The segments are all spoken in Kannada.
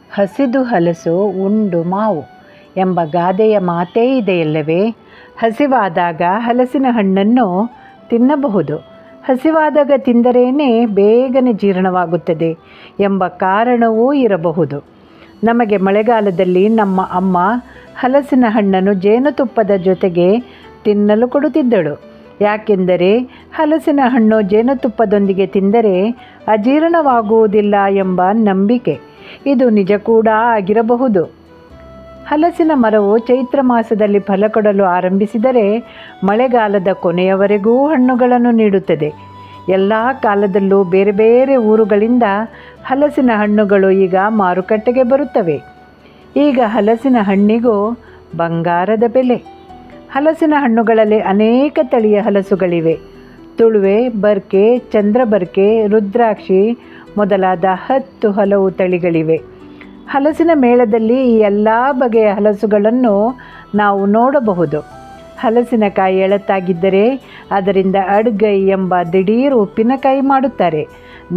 ಹಸಿದು ಹಲಸು ಉಂಡು ಮಾವು ಎಂಬ ಗಾದೆಯ ಮಾತೇ ಇದೆಯಲ್ಲವೇ. ಹಸಿವಾದಾಗ ಹಲಸಿನ ಹಣ್ಣನ್ನು ತಿನ್ನಬಹುದು. ಹಸಿವಾದಾಗ ತಿಂದರೇನೆ ಬೇಗನೆ ಜೀರ್ಣವಾಗುತ್ತದೆ ಎಂಬ ಕಾರಣವೂ ಇರಬಹುದು. ನಮಗೆ ಮಳೆಗಾಲದಲ್ಲಿ ನಮ್ಮ ಅಮ್ಮ ಹಲಸಿನ ಹಣ್ಣನ್ನು ಜೇನುತುಪ್ಪದ ಜೊತೆಗೆ ತಿನ್ನಲು ಕೊಡುತ್ತಿದ್ದಳು. ಯಾಕೆಂದರೆ ಹಲಸಿನ ಹಣ್ಣು ಜೇನುತುಪ್ಪದೊಂದಿಗೆ ತಿಂದರೆ ಅಜೀರ್ಣವಾಗುವುದಿಲ್ಲ ಎಂಬ ನಂಬಿಕೆ. ಇದು ನಿಜ ಕೂಡ ಆಗಿರಬಹುದು. ಹಲಸಿನ ಮರವು ಚೈತ್ರ ಮಾಸದಲ್ಲಿ ಫಲ ಕೊಡಲು ಆರಂಭಿಸಿದರೆ ಮಳೆಗಾಲದ ಕೊನೆಯವರೆಗೂ ಹಣ್ಣುಗಳನ್ನು ನೀಡುತ್ತದೆ. ಎಲ್ಲ ಕಾಲದಲ್ಲೂ ಬೇರೆ ಬೇರೆ ಊರುಗಳಿಂದ ಹಲಸಿನ ಹಣ್ಣುಗಳು ಈಗ ಮಾರುಕಟ್ಟೆಗೆ ಬರುತ್ತವೆ. ಈಗ ಹಲಸಿನ ಹಣ್ಣಿಗೂ ಬಂಗಾರದ ಬೆಲೆ. ಹಲಸಿನ ಹಣ್ಣುಗಳಲ್ಲಿ ಅನೇಕ ತಳಿಯ ಹಲಸುಗಳಿವೆ. ತುಳುವೆ, ಬರ್ಕೆ, ಚಂದ್ರಬರ್ಕೆ, ರುದ್ರಾಕ್ಷಿ ಮೊದಲಾದ 10 ಹಲವು ತಳಿಗಳಿವೆ. ಹಲಸಿನ ಮೇಳದಲ್ಲಿ ಈ ಎಲ್ಲ ಬಗೆಯ ಹಲಸುಗಳನ್ನು ನಾವು ನೋಡಬಹುದು. ಹಲಸಿನಕಾಯಿ ಎಳತಾಗಿದ್ದರೆ ಅದರಿಂದ ಅಡ್ಗೈ ಎಂಬ ದಿಢೀರ್ ಉಪ್ಪಿನಕಾಯಿ ಮಾಡುತ್ತಾರೆ.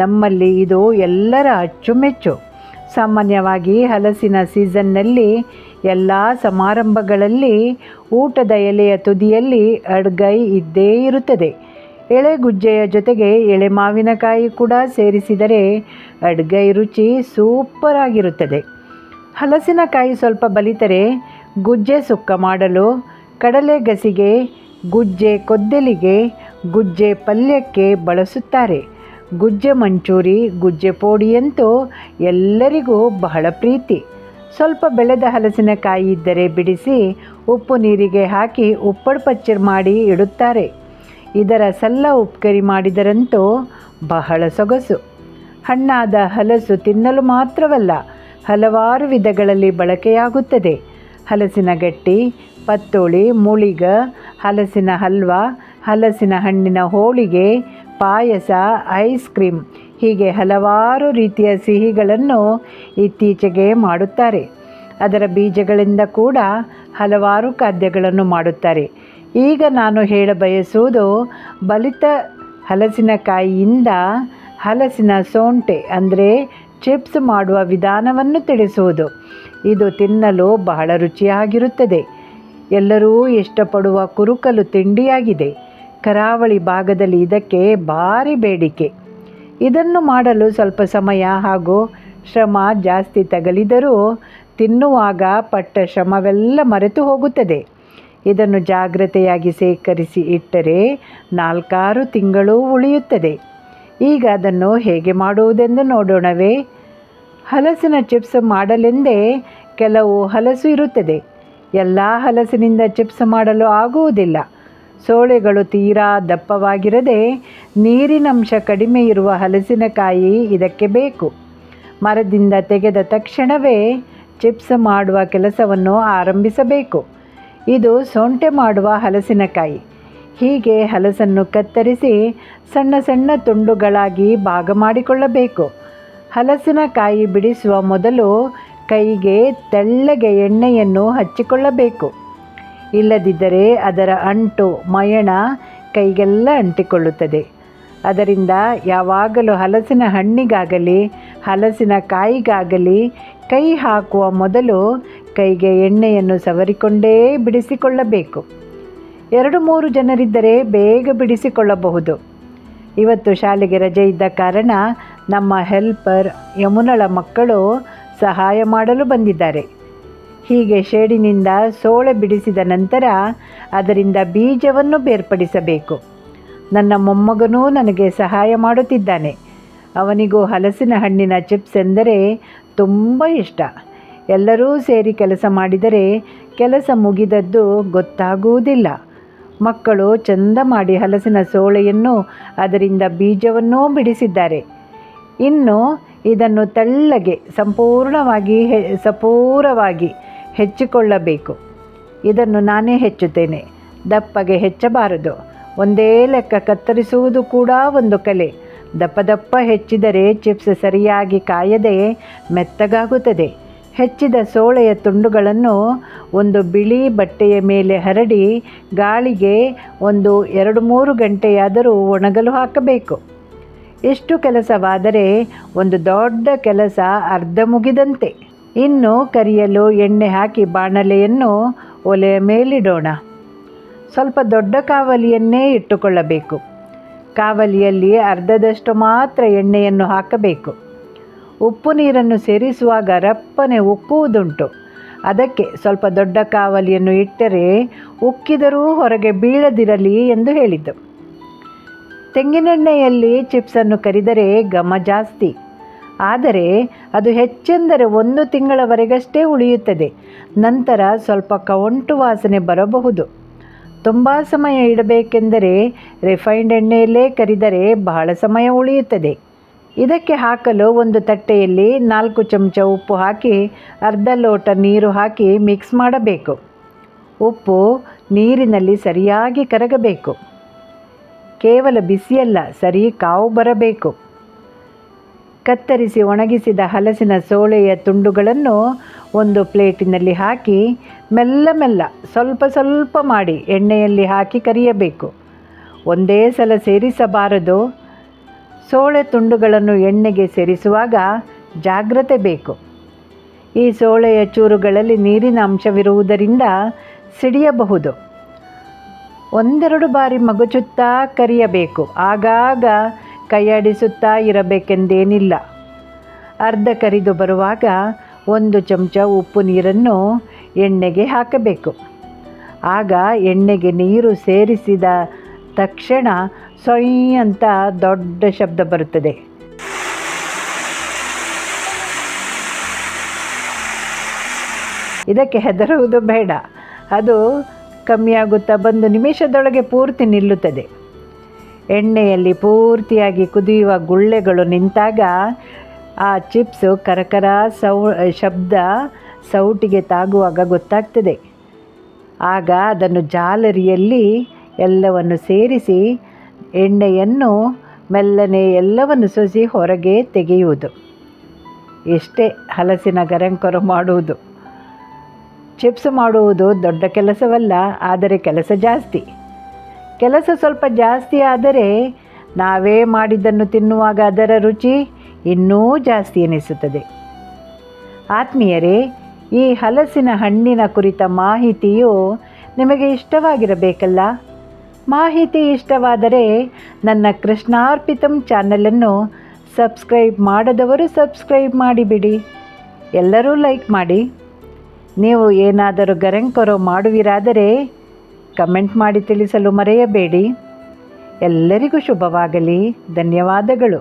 ನಮ್ಮಲ್ಲಿ ಇದು ಎಲ್ಲರ ಅಚ್ಚುಮೆಚ್ಚು. ಸಾಮಾನ್ಯವಾಗಿ ಹಲಸಿನ ಸೀಸನ್ನಲ್ಲಿ ಎಲ್ಲ ಸಮಾರಂಭಗಳಲ್ಲಿ ಊಟದ ಎಲೆಯ ತುದಿಯಲ್ಲಿ ಅಡ್ಗೈ ಇದ್ದೇ ಇರುತ್ತದೆ. ಎಳೆಗುಜ್ಜೆಯ ಜೊತೆಗೆ ಎಳೆ ಮಾವಿನಕಾಯಿ ಕೂಡ ಸೇರಿಸಿದರೆ ಅಡ್ಗೈ ರುಚಿ ಸೂಪರ್ ಆಗಿರುತ್ತದೆ. ಹಲಸಿನಕಾಯಿ ಸ್ವಲ್ಪ ಬಲಿತರೆ ಗುಜ್ಜೆ ಸುಕ್ಕ ಮಾಡಲು, ಕಡಲೆ ಗಸಿಗೆ, ಗುಜ್ಜೆ ಕೊದ್ದಲಿಗೆ, ಗುಜ್ಜೆ ಪಲ್ಯಕ್ಕೆ ಬಳಸುತ್ತಾರೆ. ಗುಜ್ಜೆ ಮಂಚೂರಿ, ಗುಜ್ಜೆ ಪೋಡಿಯಂತೂ ಎಲ್ಲರಿಗೂ ಬಹಳ ಪ್ರೀತಿ. ಸ್ವಲ್ಪ ಬೆಳೆದ ಹಲಸಿನಕಾಯಿ ಇದ್ದರೆ ಬಿಡಿಸಿ ಉಪ್ಪು ನೀರಿಗೆ ಹಾಕಿ ಉಪ್ಪಡು ಪಚ್ಚರ್ ಮಾಡಿ ಇಡುತ್ತಾರೆ. ಇದರ ಸಲ್ಲ ಉಪ್ಕರಿ ಮಾಡಿದರಂತೂ ಬಹಳ ಸೊಗಸು. ಹಣ್ಣಾದ ಹಲಸು ತಿನ್ನಲು ಮಾತ್ರವಲ್ಲ, ಹಲವಾರು ವಿಧಗಳಲ್ಲಿ ಬಳಕೆಯಾಗುತ್ತದೆ. ಹಲಸಿನ ಗಟ್ಟಿ, ಪತ್ತೋಳಿ, ಮುಳಿಗ, ಹಲಸಿನ ಹಲ್ವಾ, ಹಲಸಿನ ಹಣ್ಣಿನ ಹೋಳಿಗೆ, ಪಾಯಸ, ಐಸ್ ಕ್ರೀಮ್ ಹೀಗೆ ಹಲವಾರು ರೀತಿಯ ಸಿಹಿಗಳನ್ನು ಇತ್ತೀಚೆಗೆ ಮಾಡುತ್ತಾರೆ. ಅದರ ಬೀಜಗಳಿಂದ ಕೂಡ ಹಲವಾರು ಖಾದ್ಯಗಳನ್ನು ಮಾಡುತ್ತಾರೆ. ಈಗ ನಾನು ಹೇಳಬಯಸುವುದು ಬಲಿತ ಹಲಸಿನಕಾಯಿಯಿಂದ ಹಲಸಿನ ಸೊಂಟೆ ಅಂದರೆ ಚಿಪ್ಸ್ ಮಾಡುವ ವಿಧಾನವನ್ನು ತಿಳಿಸುವುದು. ಇದು ತಿನ್ನಲು ಬಹಳ ರುಚಿಯಾಗಿರುತ್ತದೆ. ಎಲ್ಲರೂ ಇಷ್ಟಪಡುವ ಕುರುಕಲು ತಿಂಡಿಯಾಗಿದೆ. ಕರಾವಳಿ ಭಾಗದಲ್ಲಿ ಇದಕ್ಕೆ ಭಾರಿ ಬೇಡಿಕೆ. ಇದನ್ನು ಮಾಡಲು ಸ್ವಲ್ಪ ಸಮಯ ಹಾಗೂ ಶ್ರಮ ಜಾಸ್ತಿ ತಗಲಿದರೂ ತಿನ್ನುವಾಗ ಪಟ್ಟ ಶ್ರಮವೆಲ್ಲ ಮರೆತು ಹೋಗುತ್ತದೆ. ಇದನ್ನು ಜಾಗ್ರತೆಯಾಗಿ ಸೇಕರಿಸಿ ಇಟ್ಟರೆ 4-6 ತಿಂಗಳು ಉಳಿಯುತ್ತದೆ. ಈಗ ಅದನ್ನು ಹೇಗೆ ಮಾಡುವುದೆಂದು ನೋಡೋಣವೇ. ಹಲಸಿನ ಚಿಪ್ಸ್ ಮಾಡಲೆಂದೇ ಕೆಲವು ಹಲಸು ಇರುತ್ತದೆ. ಎಲ್ಲ ಹಲಸಿನಿಂದ ಚಿಪ್ಸ್ ಮಾಡಲು ಆಗುವುದಿಲ್ಲ. ಸೋಳೆಗಳು ತೀರಾ ದಪ್ಪವಾಗಿರದೆ ನೀರಿನಂಶ ಕಡಿಮೆ ಇರುವ ಹಲಸಿನಕಾಯಿ ಇದಕ್ಕೆ ಬೇಕು. ಮರದಿಂದ ತೆಗೆದ ತಕ್ಷಣವೇ ಚಿಪ್ಸ್ ಮಾಡುವ ಕೆಲಸವನ್ನು ಆರಂಭಿಸಬೇಕು. ಇದು ಸೊಂಟೆ ಮಾಡುವ ಹಲಸಿನಕಾಯಿ. ಹೀಗೆ ಹಲಸನ್ನು ಕತ್ತರಿಸಿ ಸಣ್ಣ ಸಣ್ಣ ತುಂಡುಗಳಾಗಿ ಭಾಗ ಮಾಡಿಕೊಳ್ಳಬೇಕು. ಹಲಸಿನಕಾಯಿ ಬಿಡಿಸುವ ಮೊದಲು ಕೈಗೆ ತೆಳ್ಳಗೆ ಎಣ್ಣೆಯನ್ನು ಹಚ್ಚಿಕೊಳ್ಳಬೇಕು. ಇಲ್ಲದಿದ್ದರೆ ಅದರ ಅಂಟು ಮಯಣ ಕೈಗೆಲ್ಲ ಅಂಟಿಕೊಳ್ಳುತ್ತದೆ. ಅದರಿಂದ ಯಾವಾಗಲೂ ಹಲಸಿನ ಹಣ್ಣಿಗಾಗಲಿ ಹಲಸಿನ ಕಾಯಿಗಾಗಲಿ ಕೈ ಹಾಕುವ ಮೊದಲು ಕೈಗೆ ಎಣ್ಣೆಯನ್ನು ಸವರಿಕೊಂಡೇ ಬಿಡಿಸಿಕೊಳ್ಳಬೇಕು. 2-3 ಜನರಿದ್ದರೆ ಬೇಗ ಬಿಡಿಸಿಕೊಳ್ಳಬಹುದು. ಇವತ್ತು ಶಾಲೆಗೆ ರಜೆ ಇದ್ದ ಕಾರಣ ನಮ್ಮ ಹೆಲ್ಪರ್ ಯಮುನಳ ಮಕ್ಕಳು ಸಹಾಯ ಮಾಡಲು ಬಂದಿದ್ದಾರೆ. ಹೀಗೆ ಶೇಡಿನಿಂದ ಸೋಳೆ ಬಿಡಿಸಿದ ನಂತರ ಅದರಿಂದ ಬೀಜವನ್ನು ಬೇರ್ಪಡಿಸಬೇಕು. ನನ್ನ ಮೊಮ್ಮಗನೂ ನನಗೆ ಸಹಾಯ ಮಾಡುತ್ತಿದ್ದಾನೆ. ಅವನಿಗೂ ಹಲಸಿನ ಹಣ್ಣಿನ ಚಿಪ್ಸ್ ಎಂದರೆ ತುಂಬ ಇಷ್ಟ. ಎಲ್ಲರೂ ಸೇರಿ ಕೆಲಸ ಮಾಡಿದರೆ ಕೆಲಸ ಮುಗಿದದ್ದು ಗೊತ್ತಾಗುವುದಿಲ್ಲ. ಮಕ್ಕಳು ಚಂದ ಮಾಡಿ ಹಲಸಿನ ಸೋಳೆಯನ್ನು ಅದರಿಂದ ಬೀಜವನ್ನೂ ಬಿಡಿಸಿದ್ದಾರೆ. ಇನ್ನು ಇದನ್ನು ತೆಳ್ಳಗೆ ಸಪೂರವಾಗಿ ಹೆಚ್ಚಿಕೊಳ್ಳಬೇಕು. ಇದನ್ನು ನಾನೇ ಹೆಚ್ಚುತ್ತೇನೆ. ದಪ್ಪಗೆ ಹೆಚ್ಚಬಾರದು. ಒಂದೇ ಲೆಕ್ಕ ಕತ್ತರಿಸುವುದು ಕೂಡ ಒಂದು ಕಲೆ. ದಪ್ಪ ಹೆಚ್ಚಿದರೆ ಚಿಪ್ಸ್ ಸರಿಯಾಗಿ ಕಾಯದೆ ಮೆತ್ತಗಾಗುತ್ತದೆ. ಹೆಚ್ಚಿದ ಸೋಳೆಯ ತುಂಡುಗಳನ್ನು ಒಂದು ಬಿಳಿ ಬಟ್ಟೆಯ ಮೇಲೆ ಹರಡಿ ಗಾಳಿಗೆ 2-3 ಗಂಟೆಯಾದರೂ ಒಣಗಲು ಹಾಕಬೇಕು. ಇಷ್ಟು ಕೆಲಸವಾದರೆ ಒಂದು ದೊಡ್ಡ ಕೆಲಸ ಅರ್ಧ ಮುಗಿದಂತೆ. ಇನ್ನು ಕರಿಯಲು ಎಣ್ಣೆ ಹಾಕಿ ಬಾಣಲೆಯನ್ನು ಒಲೆಯ ಮೇಲಿಡೋಣ. ಸ್ವಲ್ಪ ದೊಡ್ಡ ಕಾವಲಿಯನ್ನೇ ಇಟ್ಟುಕೊಳ್ಳಬೇಕು. ಕಾವಲಿಯಲ್ಲಿ ಅರ್ಧದಷ್ಟು ಮಾತ್ರ ಎಣ್ಣೆಯನ್ನು ಹಾಕಬೇಕು. ಉಪ್ಪು ನೀರನ್ನು ಸೇರಿಸುವಾಗ ರಪ್ಪನೆ ಉಕ್ಕುವುದುಂಟು. ಅದಕ್ಕೆ ಸ್ವಲ್ಪ ದೊಡ್ಡ ಕಾವಲಿಯನ್ನು ಇಟ್ಟರೆ ಉಕ್ಕಿದರೂ ಹೊರಗೆ ಬೀಳದಿರಲಿ ಎಂದು ಹೇಳಿದ್ದು. ತೆಂಗಿನೆಣ್ಣೆಯಲ್ಲಿ ಚಿಪ್ಸನ್ನು ಕರಿದರೆ ಘಮ ಜಾಸ್ತಿ. ಆದರೆ ಅದು ಹೆಚ್ಚೆಂದರೆ 1 ತಿಂಗಳವರೆಗಷ್ಟೇ ಉಳಿಯುತ್ತದೆ. ನಂತರ ಸ್ವಲ್ಪ ಕವಂಟು ವಾಸನೆ ಬರಬಹುದು. ತುಂಬ ಸಮಯ ಇಡಬೇಕೆಂದರೆ ರಿಫೈನ್ಡ್ ಎಣ್ಣೆಯಲ್ಲೇ ಕರಿದರೆ ಬಹಳ ಸಮಯ ಉಳಿಯುತ್ತದೆ. ಇದಕ್ಕೆ ಹಾಕಲು ಒಂದು ತಟ್ಟೆಯಲ್ಲಿ 4 ಚಮಚ ಉಪ್ಪು ಹಾಕಿ ಅರ್ಧ ಲೋಟ ನೀರು ಹಾಕಿ ಮಿಕ್ಸ್ ಮಾಡಬೇಕು. ಉಪ್ಪು ನೀರಿನಲ್ಲಿ ಸರಿಯಾಗಿ ಕರಗಬೇಕು. ಕೇವಲ ಬಿಸಿಯಲ್ಲ, ಸರಿ ಕಾವು ಬರಬೇಕು. ಕತ್ತರಿಸಿ ಒಣಗಿಸಿದ ಹಲಸಿನ ಸೋಳೆಯ ತುಂಡುಗಳನ್ನು ಒಂದು ಪ್ಲೇಟಿನಲ್ಲಿ ಹಾಕಿ ಮೆಲ್ಲ ಸ್ವಲ್ಪ ಸ್ವಲ್ಪ ಮಾಡಿ ಎಣ್ಣೆಯಲ್ಲಿ ಹಾಕಿ ಕರಿಯಬೇಕು. ಒಂದೇ ಸಲ ಸೇರಿಸಬಾರದು. ಸೋಳೆ ತುಂಡುಗಳನ್ನು ಎಣ್ಣೆಗೆ ಸೇರಿಸುವಾಗ ಜಾಗ್ರತೆ ಬೇಕು. ಈ ಸೋಳೆಯ ಚೂರುಗಳಲ್ಲಿ ನೀರಿನ ಅಂಶವಿರುವುದರಿಂದ ಸಿಡಿಯಬಹುದು. 1-2 ಬಾರಿ ಮಗುಚುತ್ತಾ ಕರಿಯಬೇಕು. ಆಗಾಗ ಕೈಯಾಡಿಸುತ್ತಾ ಇರಬೇಕೆಂದೇನಿಲ್ಲ. ಅರ್ಧ ಕರಿದು ಬರುವಾಗ 1 ಚಮಚ ಉಪ್ಪು ನೀರನ್ನು ಎಣ್ಣೆಗೆ ಹಾಕಬೇಕು. ಆಗ ಎಣ್ಣೆಗೆ ನೀರು ಸೇರಿಸಿದ ತಕ್ಷಣ ಸೊಯ್ ಅಂತ ದೊಡ್ಡ ಶಬ್ದ ಬರುತ್ತದೆ. ಇದಕ್ಕೆ ಹೆದರುವುದು ಬೇಡ. ಅದು ಕಮ್ಮಿಯಾಗುತ್ತಾ 1 ನಿಮಿಷದೊಳಗೆ ಪೂರ್ತಿ ನಿಲ್ಲುತ್ತದೆ. ಎಣ್ಣೆಯಲ್ಲಿ ಪೂರ್ತಿಯಾಗಿ ಕುದಿಯುವ ಗುಳ್ಳೆಗಳು ನಿಂತಾಗ ಆ ಚಿಪ್ಸು ಕರಕರ ಶಬ್ದ ಸೌಟಿಗೆ ತಾಗುವಾಗ ಗೊತ್ತಾಗ್ತದೆ. ಆಗ ಅದನ್ನು ಜಾಲರಿಯಲ್ಲಿ ಎಲ್ಲವನ್ನು ಸೇರಿಸಿ ಎಣ್ಣೆಯನ್ನು ಮೆಲ್ಲನೆ ಎಲ್ಲವನ್ನು ಸೋಸಿ ಹೊರಗೆ ತೆಗೆಯುವುದು. ಇಷ್ಟೇ ಹಲಸಿನ ಗರಂಕೊರ ಮಾಡುವುದು. ಚಿಪ್ಸ್ ಮಾಡುವುದು ದೊಡ್ಡ ಕೆಲಸವಲ್ಲ, ಆದರೆ ಕೆಲಸ ಜಾಸ್ತಿ. ಕೆಲಸ ಸ್ವಲ್ಪ ಜಾಸ್ತಿ ಆದರೆ ನಾವೇ ಮಾಡಿದ್ದನ್ನು ತಿನ್ನುವಾಗ ಅದರ ರುಚಿ ಇನ್ನೂ ಜಾಸ್ತಿ ಎನಿಸುತ್ತದೆ. ಆತ್ಮೀಯರೇ, ಈ ಹಲಸಿನ ಹಣ್ಣಿನ ಕುರಿತ ಮಾಹಿತಿಯು ನಿಮಗೆ ಇಷ್ಟವಾಗಿರಬೇಕಲ್ಲ. ಮಾಹಿತಿ ಇಷ್ಟವಾದರೆ ನನ್ನ ಕೃಷ್ಣಾರ್ಪಿತಂ ಚಾನಲನ್ನು ಸಬ್ಸ್ಕ್ರೈಬ್ ಮಾಡದವರು ಸಬ್ಸ್ಕ್ರೈಬ್ ಮಾಡಿಬಿಡಿ. ಎಲ್ಲರೂ ಲೈಕ್ ಮಾಡಿ. ನೀವು ಏನಾದರೂ ಗರಂಕೊರೋ ಮಾಡುವಿರಾದರೆ ಕಮೆಂಟ್ ಮಾಡಿ ತಿಳಿಸಲು ಮರೆಯಬೇಡಿ. ಎಲ್ಲರಿಗೂ ಶುಭವಾಗಲಿ. ಧನ್ಯವಾದಗಳು.